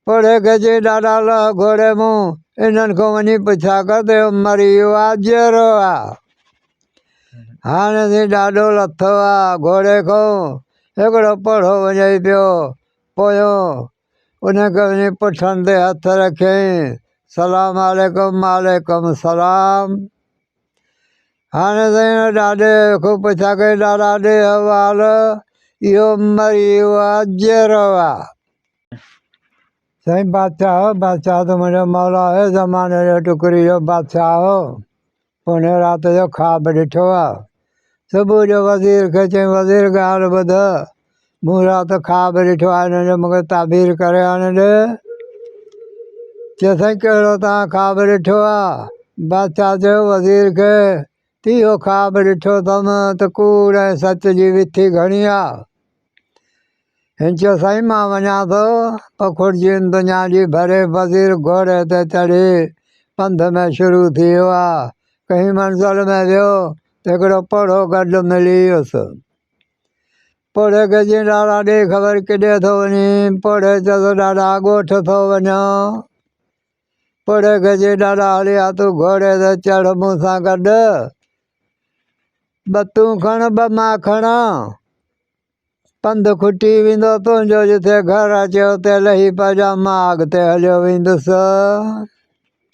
पढ़े गजे डाडा ल घोड़े मुँह इन्हनि को वञी पुछा करते मरी वियो आहे जहिड़ो आहे हाणे थी ॾाढो लथो आहे घोड़े खां हिकिड़ो पढ़ो वञे पियो पोयो उनखे वञी पुठनि ते हथ रखियईं सलाम वालेकुम वालेकुम सलाम हाणे साईं ॾाॾे खां पुछा कई ॾाॾा ॾे हवाल इहो मरी वियो आहे जहिड़ो आहे साईं बादशाह तो मुंहिंजो मौला आहे ज़माने जो टुकड़ी जो बादशाह हो पुणे राति जो ख़्वाबु ॾिठो आहे सुबुह जो वज़ीर खे चई वज़ीर ॻाल्हि ॿुध मूं राति ख़्वाबु ॾिठो आहे हिन जो मूंखे ताबीर करे आणे ॾे चए साईं कहिड़ो तव्हां ख़्वाबु ॾिठो आहे बादशाह चयो वज़ीर खे इहो ख़्वाबु ॾिठो अथमि त कूड़ ऐं सच जी विथी घणी आहे हिन चयो साईं मां वञा थो पखुड़िजियुनि दुनिया जी भरे वज़ीर घोड़े ते चढ़ी पंध में शुरू थी वियो आहे कहीं मंज़िल में वियो त हिकिड़ो पढ़ो गॾु मिली वियुसि पढ़े खे जीअं ॾाॾा ॾे ख़बर किॾे थो वञी पढ़े चयोसि ॾाॾा ॻोठ थो वञा पढ़े खे चई ॾाॾा हलिया तूं घोड़े ते चढ़ मूं सां गॾु ॿ तूं खण ॿ मां खणा पंधु खुटी वेंदो तुंहिंजो जिथे घर अचे उते लही पइजां मां अॻिते हलियो वेंदुसि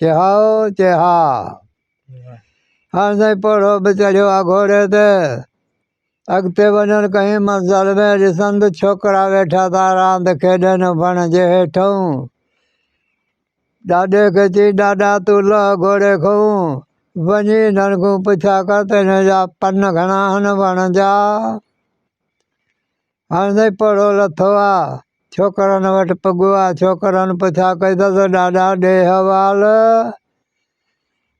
चए हा हाणे साईं पढ़ो बि चढ़ियो आहे घोड़े ते अॻिते वञनि कहीं मंज़िल में ॾिसनि त छोकिरा वेठा था रांदि खेॾनि वण जे हेठूं ॾाॾे खे चई ॾाॾा तूं लह घोड़े खां वञी हिननि खां पुछा कर त हिन जा पन घणा आहिनि वण जा हाणे साईं पढ़ो लथो आहे छोकिरनि वटि पुॻो आहे छोकिरनि पुछा कई अथसि ॾाॾा ॾे हवाल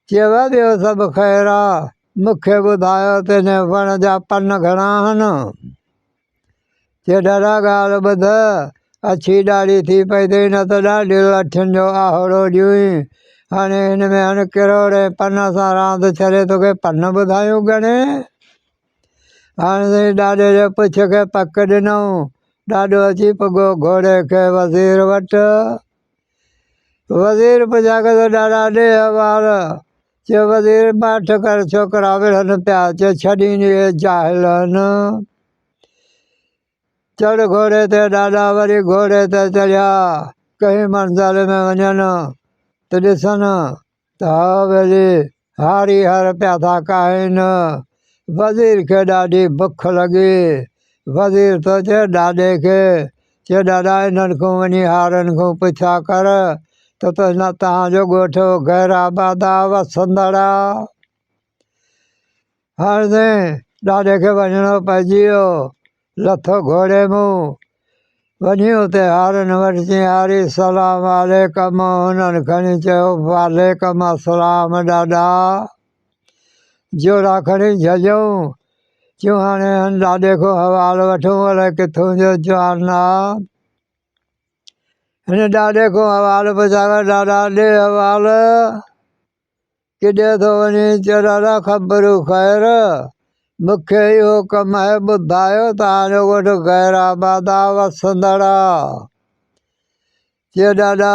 चयव ॿियो सभु ख़ैरु आहे मूंखे ॿुधायो त हिन वण जा पन घणा आहिनि चए ॾाॾा ॻाल्हि ॿुध अछी ॾाढ़ी थी पई अथई न त ॾाढी लठियुनि जो आहोड़ो ॾियूं हाणे हिन में हाणे किरोड़े पन सां रांदि छॾे तोखे पन ॿुधायूं घणे हाणे साईं ॾाॾे जे पुछ खे पक ॾिनऊं ॾाॾो अची पुॻो घोड़े खे वज़ीर वटि वज़ीर पुछा कयो ॾाॾा ॾे हवाल चयो वज़ीर माठ कर छोकिरा विढ़नि पिया चयो छॾीनि इहे जाहिल आहिनि चढ़ घोड़े ते ॾाॾा वरी घोड़े ते चढ़िया कहीं मंज़िल में वञनि त ॾिसनि त हवेली हारी हर पिया था खाइनि वज़ीर खे ॾाढी बुख लॻी वज़ीर थो चए ॾाॾे खे चए ॾाॾा हिननि खां वञी हारनि खां पुछा कर त न तव्हांजो ॻोठु गैराबाद आहे वसंदड़ आहे हाणे साईं ॾाॾे खे वञिणो पइजी वियो लथो घोड़े मुंहुं वञी उते हारनि वटि चई हारी सलाम वालेकुम हुननि खणी चयो वालेकुम असलाम ॾाॾा जोड़ा खणी झलियऊं चयूं हाणे ॾाॾे खां हवाल वठूं अलाए किथां जो जवान आहे हिन ॾाॾे खां हवाल पुछा ॾाॾा ॾे हवाल किॾे थो वञी चयो ॾाॾा ख़बरूं ख़ैरु मूंखे इहो कमु आहे ॿुधायो तव्हांजो ॻोठु गैराबाद आहे वसंदड़ आहे चयो ॾाॾा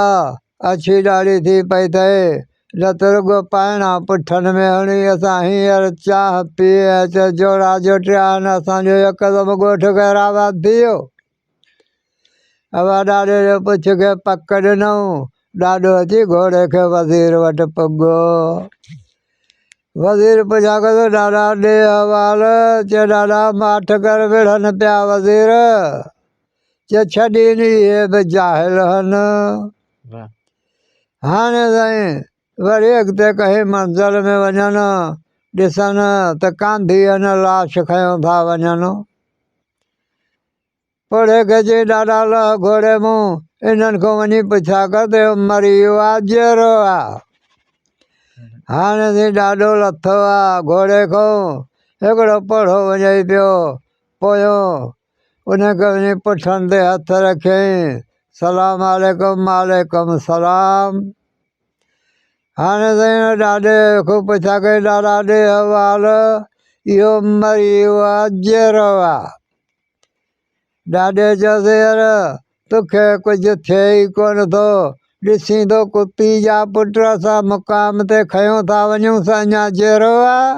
अछी ॾाढ़ी थी पई अथई न त रुॻो पाइणा पुठनि में हणी असां हींअर चांहि पी चयो जोड़ा जोटिया आहिनि असांजो हिकदमि ॻोठु गैराबाद थी वियो हवा ॾाॾे जो पुछ खे पक ॾिनऊं ॾाॾो अची घोड़े खे वज़ीर वटि पुॻो वज़ीर पुछा कयो ॾाॾा ॾे हवाल चयो ॾाॾा माठ कर विढ़नि पिया वज़ीर चयो छॾीनि इहे बि जाहिल आहिनि हाणे साईं वरी अॻिते कहीं मंज़िल में वञनि ॾिसनि त कांधी आहिनि लाश खयों था वञनि पढ़े खे चई ॾाॾा लह घोड़े मुंहुं इन्हनि खां वञी पुछा कर त मरी वियो आहे जहिड़ो आहे हाणे साईं ॾाढो लथो आहे घोड़े खां हिकिड़ो पढ़ो वञे पियो पोयो उनखे वञी पुठनि ते हथ रखियईं सलाम वालेकुम वालेकुम सलाम हाणे साईं ॾाॾे खां पुछा कई ॾाॾा ॾे हवाल इहो मरी वियो आहे जहिड़ो आहे ॾाॾे चयोसि यार तोखे कुझु थिए ई कोन थो। ॾिसी थो कुती जा पुट असां मुक़ाम ते खयूं था वञूं सा अञा जहिड़ो आहे।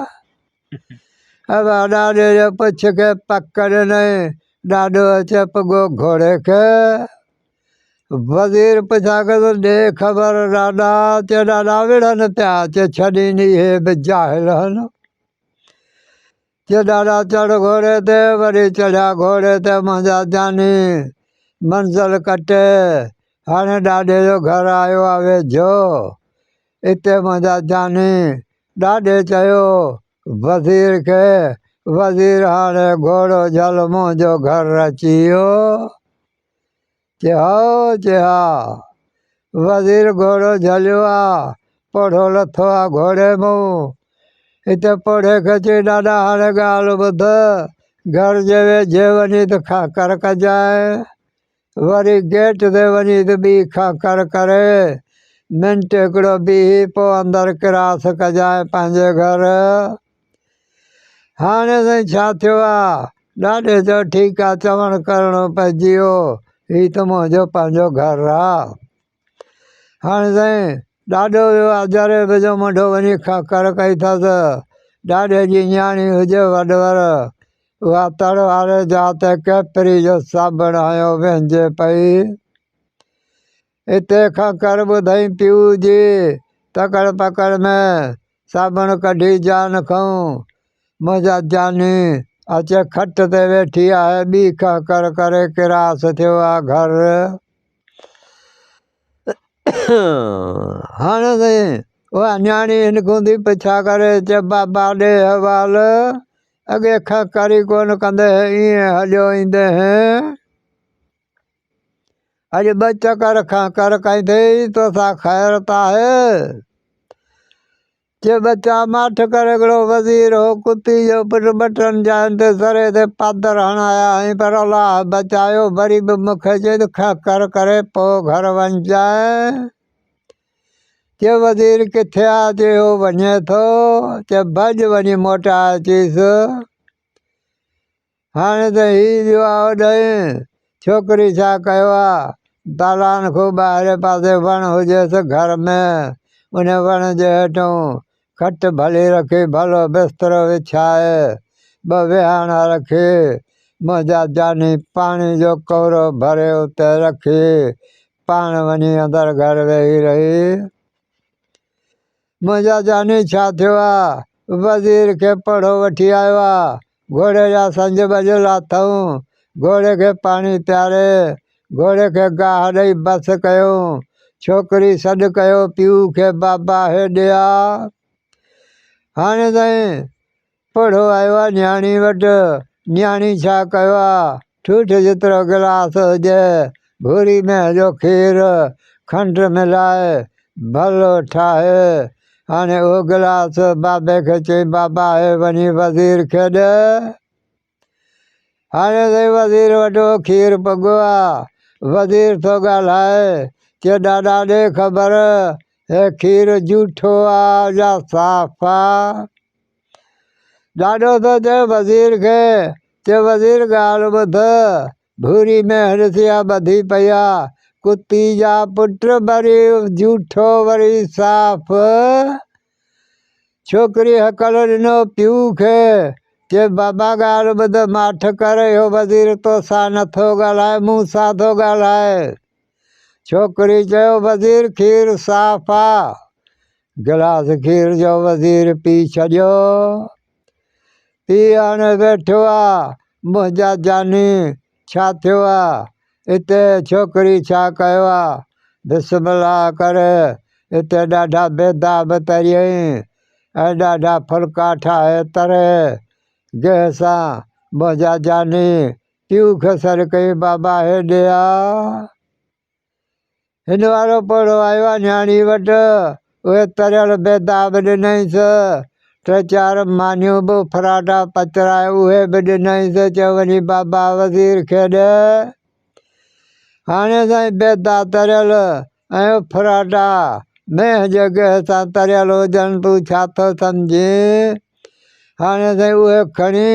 अब ॾाॾे जो पुछ खे पक ॾिनई। ॾाॾो चप गो घोड़े खे। वज़ीर पुछा कर ॾे ख़बर ॾाॾा। चे ॾाॾा विढ़नि पिया। चे छॾींदी हे बि जाहिल आहिनि। चे ॾाॾा चढ़ घोड़े ते। वरी चढ़िया घोड़े ते मुंहिंजा जानी। मंज़िल कटे हाणे ॾाॾे जो घर आयो आहे वेझो। हिते मुंहिंजा जानी ॾाॾे चयो वज़ीर खे वज़ीर हाणे घोड़ो झल मुंहिंजो घर अची वियो। चे हा वज़ीर घोड़ो झलियो आहे। पोढ़ो लथो आहे घोड़े मूं। हिते पोढ़े खे चई ॾाॾा हाणे ॻाल्हि ॿुध। घर जे वेझे वञी त खाकर कजांइ। वरी गेट ते वञी त ॿी खाकर करे मिंट हिकिड़ो बीही पोइ अंदरि क्रास कजांइ पंहिंजे घर। हाणे साईं छा थियो आहे। ॾाॾे चयो ठीकु आहे चवणु करिणो पइजी वियो। हीउ त मुंहिंजो पंहिंजो घर आहे। हाणे साईं ॾाॾो वियो अजरे बि जो मुंडो वञी खाकर कई अथसि। ॾाॾे जी न्याणी हुजे वॾवर उहा तड़ वारे जाते कैपरी जो साबण हयो विझे पई। हिते खाकर ॿुधई पीऊ जी तकड़ पकड़ में साबण कढी जान खऊं। मुंहिंजा जानी अचे खट ते वेठी आहे। ॿी खाकर करे क्रास थियो आहे घर। हाणे साईं उहा न्याणी हिनखूं थी पुछा करे चे बाबा ॾे हवाल। अॻे खाकर ई कोन कंदे ईअं हलियो ईंदे हैं। अॼु ॿ चकर खाकर कई अथई तोसां ख़ैर त आहे। चे बच्चा माठ करे हिकिड़ो वज़ीर हो कुती जो पुटु ॿ टनि जाइनि ते सरे ते पादर हणाया हुई पर अलाह बचायो। वरी बि मूंखे चए त खाकर करे पोइ घर वञजांइ। चे वज़ीर किथे आहे। चे हो वञे थो। चे भॼ वञी मोटाए अचीसि। हाणे त हीउ वियो आहे होॾे। छोकिरी छा कयो आहे। दालान खां ॿाहिरि पासे वणु हुजेसि घर में। उन वण जे हेठूं खट भली रखी भलो बिस्तरो विछाए ॿ विहाणा रखी मुंहिंजा जानी पाणी जो कोरो भरे उते रखी पाण वञी अंदरि घर वेही रही। मुंहिंजा जानी छा थियो आहे। वज़ीर खे पढ़ो वठी आयो आहे। घोड़े जा संज ॿज लाथऊं। घोड़े खे पाणी पियारे घोड़े खे गाह ॾेई बस कयूं। छोकिरी सॾु कयो पीउ खे बाबा हेॾे आ। हाणे साईं पढ़ो आयो आहे न्याणी वटि। न्याणी छा कयो आहे। ठूठ जेतिरो गिलास हुजे भूरी में जो खीर खंडु मिलाए भलो ठाहे हाणे उहो गिलास बाबे खे चई बाबा हे वञी वज़ीर खे ॾे। हाणे साईं वज़ीर वटि उहो खीर पघो आहे। वज़ीर थो ॻाल्हाए चे ॾाॾा ॾे ख़बर हे खीर जूठो आहे या साफ़ आहे। ॾाॾो थो चए वज़ीर खे चे वज़ीर ॻाल्हि ॿुध। भूरी में हरसिया ॿधी पई आहे। कुती जा पुट वरी जूठो वरी साफ़। छोकिरी हकल ॾिनो पीउ खे चे बाबा ॻाल्हि ॿुध माठ करे इहो वज़ीर तोसां नथो ॻाल्हाए मूं सां थो ॻाल्हाए। छोकिरी चयो वज़ीर खीर साफ़ आहे। गिलास खीर जो वज़ीर पी छॾियो। पी हाणे वेठो आहे। मुंहिंजा जानी छा थियो आहे। हिते छोकिरी छा कयो आहे। बिस्मिल्लाह करे हिते ॾाढा बेदाब तरियईं ऐं ॾाढा फुल्का ठाहे तरे गेह सां मुंहिंजा जानी पीउ खे सॾु कई बाबा हेॾे आ। हिन वारो पढ़ो आयो आहे न्याणी वटि। उहे तरियल बेदाब ॾिनईसि। टे चारि मानियूं बि फराटा पचराए उहे बि ॾिनईसि। चयो वञी बाबा वज़ीर खे ॾे। हाणे साईं बेदा तरियल ऐं फराटा मेंह जे गेह सां तरियल हुजनि तूं छा थो सम्झी। हाणे साईं उहे खणी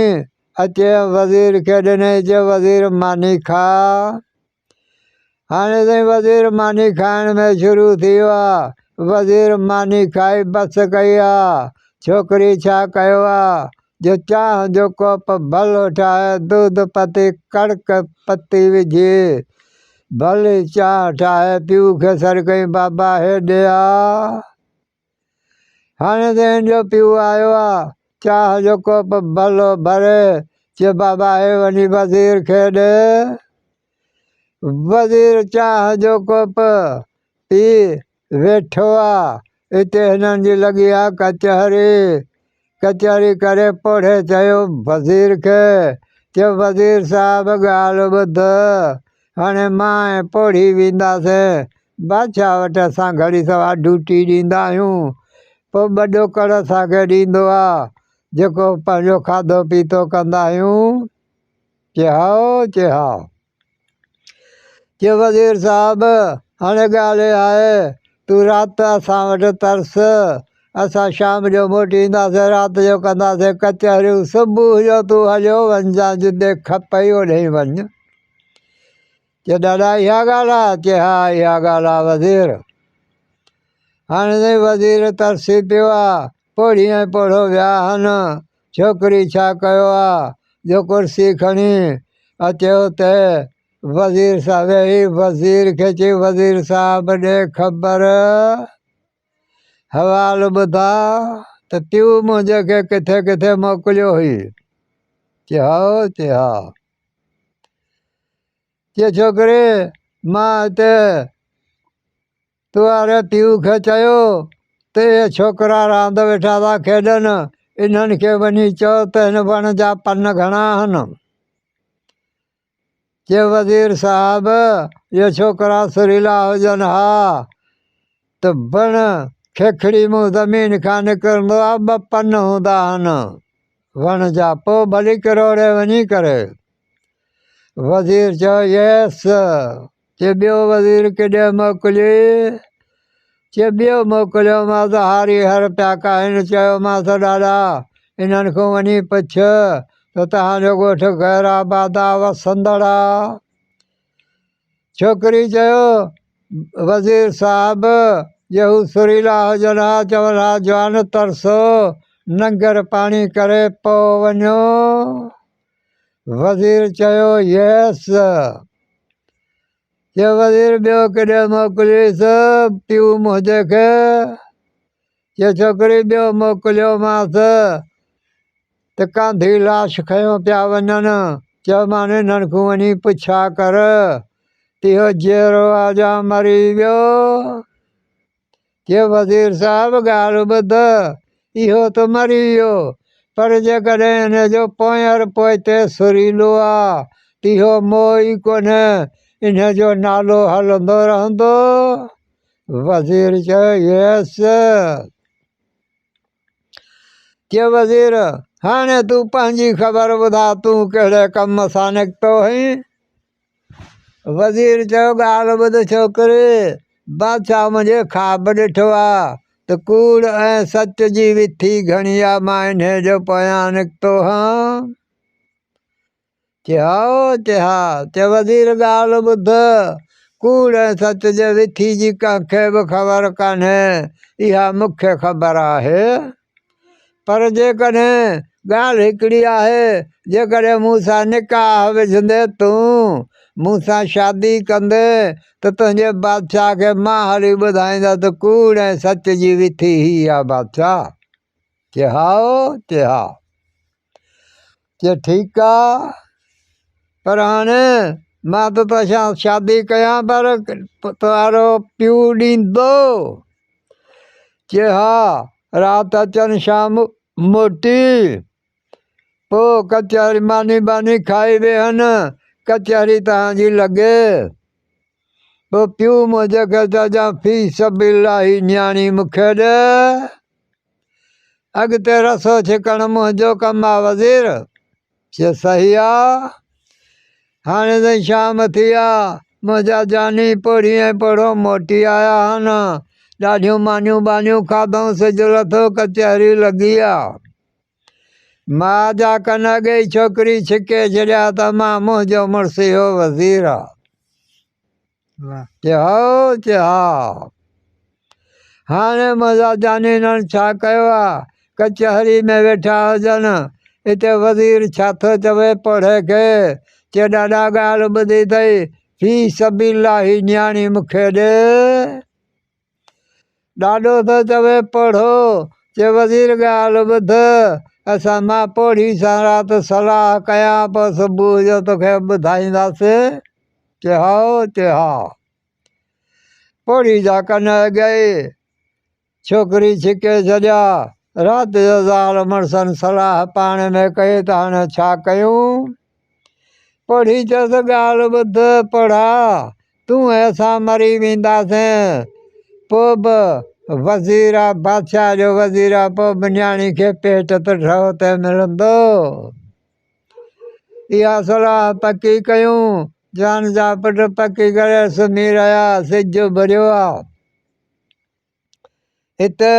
अचे वज़ीर खे ॾिनई। चयो वज़ीर मानी खा। हाणे ताईं वज़ीर मानी खाइण में शुरू थी वियो आहे। वज़ीर मानी खाई बस कई आहे। छोकिरी छा कयो आहे जो चांहि जो कोप भलो ठाहे दूध पती कड़क पती विझी भली चांहि ठाहे पीउ खे सर कई बाबा हेॾे आ। हाणे त जो पीउ आयो आहे चांहि जो कोप भलो भरे चए बाबा हे वञी वज़ीर खे ॾे। वज़ीर चांहि जो कोप पी वेठो आहे। हिते हिननि जी लॻी आहे कचहरी। कचहरी करे पोड़े चयो वज़ीर खे चयो वज़ीर साहिबु ॻाल्हि ॿुध। हाणे मां ऐं पोड़ी वेंदासीं बादशाह वटि। असां घड़ी सवा ड्यूटी ॾींदा आहियूं। पोइ वॾो कर असांखे ॾींदो आहे जेको पंहिंजो खाधो पीतो कंदा आहियूं। चए हाओ चए हा। चए वज़ीर साहिबु हाणे ॻाल्हि आहे तूं राति असां वटि तरस। असां शाम जो मोटी ईंदासीं राति जो कंदासीं कचहरियूं। सुबुह जो तूं हलियो वञिजांइ जिते खपई होॾे ई वञ। चए ॾाॾा इहा ॻाल्हि आहे। चए हा इहा ॻाल्हि आहे वज़ीर। हाणे ताईं वज़ीर तरसी पियो आहे। पोड़ी ऐं पोड़ो विया आहिनि। छोकिरी छा कयो आहे जो कुर्सी खणी अचे हुते वज़ीर साहिबु वेही वज़ीर खे चई वज़ीर साहिबु ॾे ख़बर हवाल ॿुधा त पीउ मुंहिंजे खे किथे किथे मोकिलियो हुई। चए हाओ चए हा। चए छोकिरी मां हिते तुंहिंजे पीउ खे चयो त इहे छोकिरा रांदि वेठा था खेॾनि इन्हनि खे वञी चओ त हिन वण जा पन घणा आहिनि। चए वज़ीर साहिबु इहे छोकिरा सुरीला हुजनि हा त वण खेखड़ी मूं ज़मीन खां निकिरंदो आहे 2 पन हूंदा आहिनि वण जा। पोइ भली किरोड़े वञी करे वज़ीर चयो यस। चए ॿियो वज़ीर केॾे मोकिली। चए ॿियो मोकिलियोमांसि हारी हर पिया काइनि। चयोमांसि ॾाॾा इन्हनि खां वञी पुछ त तव्हांजो ॻोठु ख़ैराबाद आहे वसंदड़ आहे। छोकिरी चयो वज़ीर साहिबु जे हू सुरीला हुजनि हा चवनि हा जवान तरसो नंगर पाणी करे पोइ वञो। वज़ीर चयो यस। चए वज़ीर ॿियो केॾे मोकिलियसि पीउ मुंहिंजे खे। चए छोकिरी ॿियो मोकिलियोमांसि त कांधी लाश खयों पिया वञनि। चयोमांनि इन्हनि खां वञी पुछा कर इहो जहिड़ो आहे जा मरी वियो। चए वज़ीर साहिबु ॻाल्हि ॿुध इहो त मरी वियो पर जेकॾहिं हिन जो पोयर पोइते सुरीलो आहे त इहो मोह ई कोन्हे इन जो नालो हलंदो रहंदो। वज़ीर चयो यस। चए वज़ीर हाणे तूं पंहिंजी ख़बर ॿुधा तूं कहिड़े कम सां निकितो हुई। वज़ीर चयो ॻाल्हि ॿुध छोकिरी बादशाह मुंहिंजे ख़्वाबु ॾिठो आहे त कूड़ ऐं सच जी विथी घणी आहे मां इन जो पोयां निकितो हां। चए हाओ चए हा। चए वज़ीर ॻाल्हि ॿुध कूड़ ऐं सच जे विथी जी कंहिंखे बि ख़बर कान्हे इहा मूंखे ख़बर आहे। पर जेकॾहिं ॻाल्हि हिकिड़ी आहे जेकॾहिं मूं सां निकाह विझंदे तूं मूं सां शादी कंदे त तुंहिंजे बादशाह खे मां हली ॿुधाईंदसि कूड़ ऐं सच जी विथी ही आहे बादशाह। चए हाओ चए हा। चए ठीकु आहे पर हाणे मां त तोसां शादी कयां पर तुंहिंजो पीउ ॾींदो। चए हा राति अचनि शाम मोटी। पोइ कचहरी मानी बानी खाई वेहनि कचहरी तव्हांजी लॻे। पोइ पीउ मुंहिंजे खे चइजांइ फी सबिलिलाही न्याणी मूंखे ॾे। अॻिते रसो छिकणु मुंहिंजो कमु आहे वज़ीर। चए सही आहे। हाणे ताईं शाम थी आहे मुंहिंजा जानी पोड़ी ऐं पोड़ो मोटी आया आहिनि। ॾाढियूं मानियूं बानियूं खाधऊं सिज लथो कचहरी लॻी आहे। मां जा कन अॻे ई छोकिरी छिके छॾिया त मां मुंहिंजो मुड़ुसु इहो वज़ीर आहे। चयो हाणे मज़ाजानी इन्हनि छा कयो आहे कचहरी में वेठा हुजनि हिते वज़ीर छा थो चवे पढ़े खे चए ॾाढा ॻाल्हि ॿुधी अथई फी सबीलाही न्याणी मूंखे ॾे ॾाढो थो चवे पढ़ो चए वज़ीर ॻाल्हि ॿुध असां मां पोड़ी सां राति सलाह कयां पोइ सुबुह जो तोखे ॿुधाईंदासीं चए हा पोड़ी जा कन गई छोकिरी छिके छॾिया राति जो ज़ाल मुड़ुसनि सलाह पाण में कई त हाणे छा कयूं पोड़ी चयोसि ॻाल्हि ॿुध पढ़ा तूं ऐं असां मरी वेंदासीं पोइ बि वज़ीर आहे बादशाह जो वज़ीर आहे पोइ बि न्याणी खे पेट त ठहो त मिलंदो इहा सलाह पकी कयूं जान जा पुट पकी करे सुम्ही रहिया सिज भरियो आहे हिते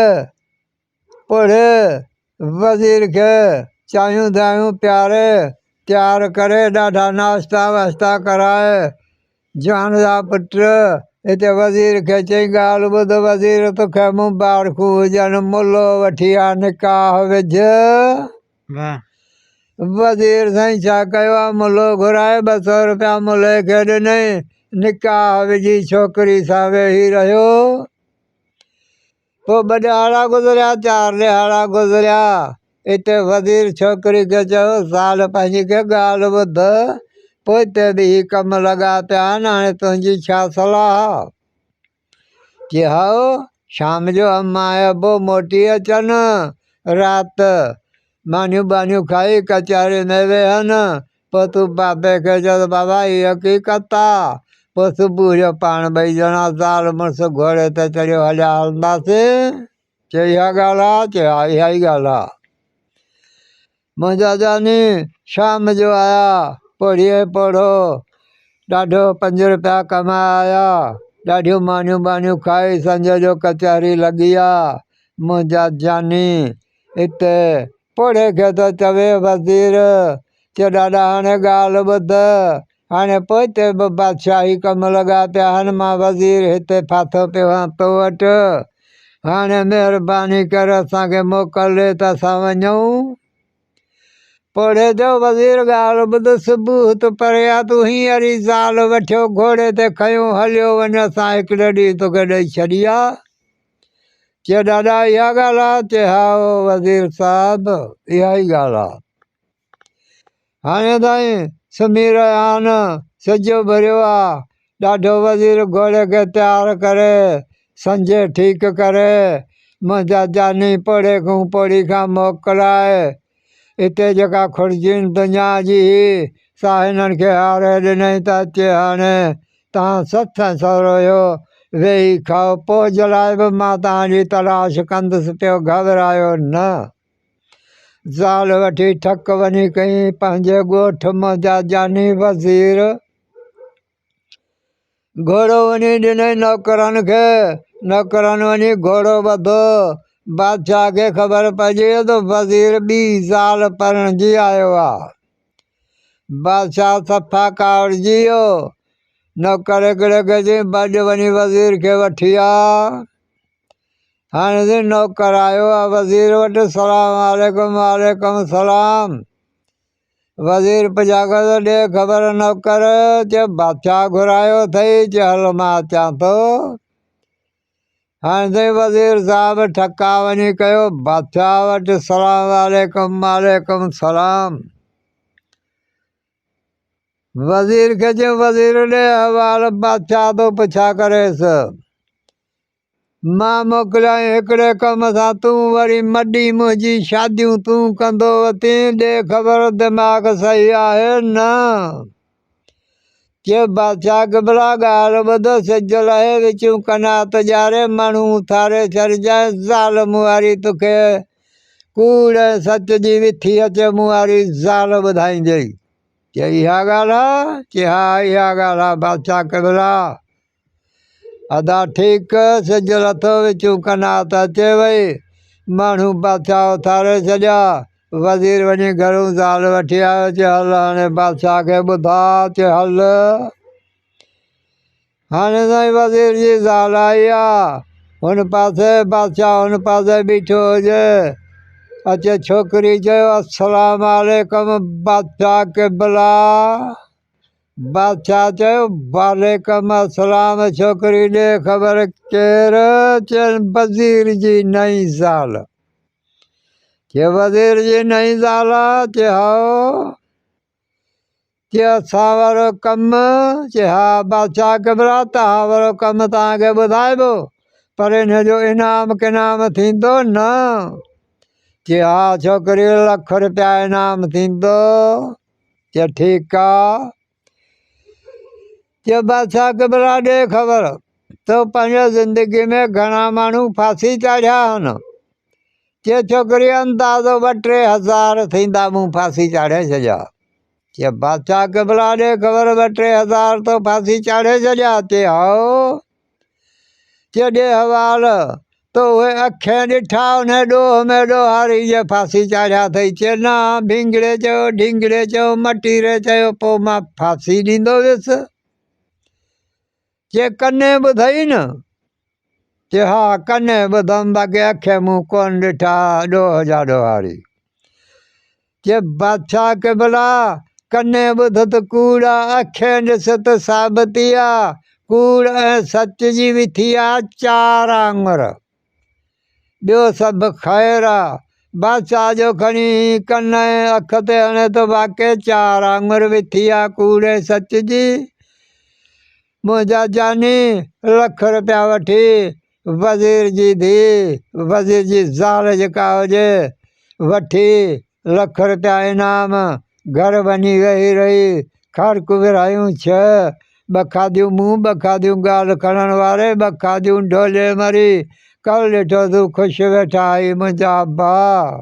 पढ़े वज़ीर खे चांहियूं दायूं प्यारे तयारु करे ॾाढा नाश्ता वाश्ता कराए जान जा पुट हिते वज़ीर खे चई ॻाल्हि ॿुध वज़ीर तोखे मुबारकूं हुजनि मुलो वठी आ निकाह विझ वज़ीर साईं छा कयो आहे मुलो घुराए 200 रुपया मुले खे ॾिनई निकाह विझी छोकिरी सां वेही रहियो पोइ 2 ॾिहाड़ा गुज़रिया 4 ॾिहाड़ा गुज़रिया हिते वज़ीर छोकिरी खे चयो ज़ाल पंहिंजी खे ॻाल्हि ॿुध पोइ हिते बि ही कमु लॻा पिया आहिनि हाणे तुंहिंजी छा सलाह चए हाओ शाम जो अम्मा ऐं अबो मोटी अचनि राति मानियूं बानियूं खाई कचहरी में वेहनि पोइ तूं बाबे खे चयो बाबा हीअ हक़ीक़त आहे पोइ सुबुह जो पाण 2 ॼणा ज़ाल मुड़ुसु घोड़े ते चढ़ियो हलिया हलंदासीं चए इहा ॻाल्हि आहे चए हा इहा ई ॻाल्हि आहे मुंहिंजा जानी शाम जो आया पढ़िए पढ़ो ॾाढो 5 रुपया कमाया ॾाढियूं मानियूं बानियूं खाई संझ जो कचहरी लॻी आहे मुंहिंजा जानी हिते पढ़े खे थो चवे वज़ीर चए ॾाढा हाणे ॻाल्हि ॿुध हाणे पोइ हिते बि बादशाही कमु लॻा पिया आहिनि मां वज़ीर हिते फाथो पियो आहियां तो वटि हाणे महिरबानी करे असांखे मोकिले त असां वञूं पढ़े जो वज़ीर ॻाल्हि ॿुध सुबुह तूं परे आहे तूं हींअर ई ज़ाल वठियो घोड़े ते खयूं हलियो वञ असां हिकिड़े ॾींहुं तोखे ॾेई छॾी आहे चए ॾाढा इहा ॻाल्हि आहे चए हा वज़ीर साहिबु इहा ई ॻाल्हि आहे हाणे ताईं सुम्ही रहिया आहिनि सिज भरियो आहे ॾाढो वज़ीर घोड़े खे तयारु करे संझे ठीकु करे मुंहिंजा जानी पोड़े खां पोड़ी खां मोकिलाए हिते जेका खुर्जियुनि दुनिया जी सा हिननि खे हारे ॾिनई त अचे हाणे तव्हां सथु सहुरो हुयो वेही खाओ पोइ जे लाइ बि मां तव्हांजी तलाश कंदुसि पियो घबरायो न ज़ाल वठी ठक वञी कई पंहिंजे ॻोठु मुंहिंजा जानी वज़ीर घोड़ो वञी ॾिनई नौकरनि खे नौकरनि वञी घोड़ो ॿधो बादशाह खे ख़बर पइजी त वज़ीर ॿी ज़ाल परणिजी आयो आहे बादशाह सफ़ा कावड़िजी वियो नौकर हिकिड़े खे चई भॼ वञी वज़ीर खे वठी आ हाणे जी नौकर आयो आहे वज़ीर वटि सलाम वालेकुम वालेकुम सलाम वज़ीर पुॼाको थो ॾे ख़बर नौकर चए बादशाह घुरायो अथई चए हल मां अचां थो हाणे ताईं वज़ीर साहिबु ठका वञी कयो बादशाह वटि सलाम वालेकुम वालेकुम सलाम वज़ीर खे चयो वज़ीर ॾे हवाल बादशाह थो पुछा करेसि मां मोकिलियई हिकिड़े कम सां तूं वरी मॾी मुंहिंजी शादियूं तूं कंदो वती ॾे ख़बर दिमाग़ सही आहे न चए बादशाह क़िबला ॻाल्हि ॿुध सिज लहे विचूं कनात ॼारे माण्हू उथारे छॾिजांइ ज़ाल मुआरी तोखे कूड़ ऐं सच जी विथी अचे मुआरी ज़ाल ॿुधाईंदई चए इहा ॻाल्हि आहे चए हा इहा ॻाल्हि आहे बादशाह क़िबला अदा ठीकु सिज लथो विचूं कनात अचे वई माण्हू बादशाह उथारे छॾिया वज़ीर वञी घरूं ज़ाल वठी आयो चए हल हाणे बादशाह खे ॿुधा चए हल हाणे साईं वज़ीर जी ज़ाल आई आहे, हुन पासे बादशाह हुन पासे बीठो हुजे। अचे छोकिरी चयो अस्सलाम वालेकुम बादशाह क़िबला। बादशाह चयो वालेकुम अस्सलाम। छोकिरी ॾे ख़बर केरु? चयनि वज़ीर जी नई ज़ाल। चयो वज़ीर जी नई ज़ाल आहे? चयो हा। चयो असां वारो कमु? चयो हा। बादशाह क़िबला तव्हां वारो कमु तव्हांखे ॿुधाइबो, पर हिन जो इनाम किनाम थींदो न? चयो हा छोकिरी ₹1,00,000 इनाम थींदो। चयो ठीकु आहे। चयो बादशाह क़िबला ॾे ख़बर तो पंहिंजे ज़िंदगी में घणा माण्हू फांसी चाढ़िया आहिनि? चयो छोकिरी अंदाज़ो 2-3 हज़ार थींदा, मूं फांसी चाढ़े छॾिया। चयो बादशाह क़िबला ॾे ख़बर 2-3 हज़ार तो फांसी चाढ़े छॾिया? चयो हा। चयो ॾे हवाल तो उहे अखियूं ॾिठा उन ॾोह में ॾोहारी जे फांसी चाढ़िया अथई? चयो न। भींगड़े चयो, ढींगड़े चयो, मटीरे चयो, पोइ मां फांसी ॾींदो वियुसि। चयो कन्ने ॿुधई न? चयो हा कन्ने ॿुधमि, बाक़ी अखि मूं कोन ॾिठा ॾोह जा ॾोहारी। चयो बादशाह क़िबला कन्ने ॿुध त कूड़ आहे, अखियूं ॾिस त साबिती आहे। कूड़ ऐं सच जी विथी आहे 4 आङुर, ॿियो सभु ख़ैरु आहे। बादशाह जो खणी कन ऐं अख ते हणे थो वाके 4 आङुर विथी आहे कूड़ ऐं सच जी। मुंहिंजा जानी ₹1,00,000 वठी वज़ीर जी धीउ, वज़ीर जी ज़ाल जेका हुजे, वठी ₹1,00,000 इनाम घर वञी वेही रही। ख़र्क विरहायूं 6, 2 खाधियूं मूं, 2 खाधियूं ॻाल्हि खणण वारे, 2 खाधियूं ढोले मरी। कल ॾिठो तूं ख़ुशि वेठा आई मुंहिंजा भाउ।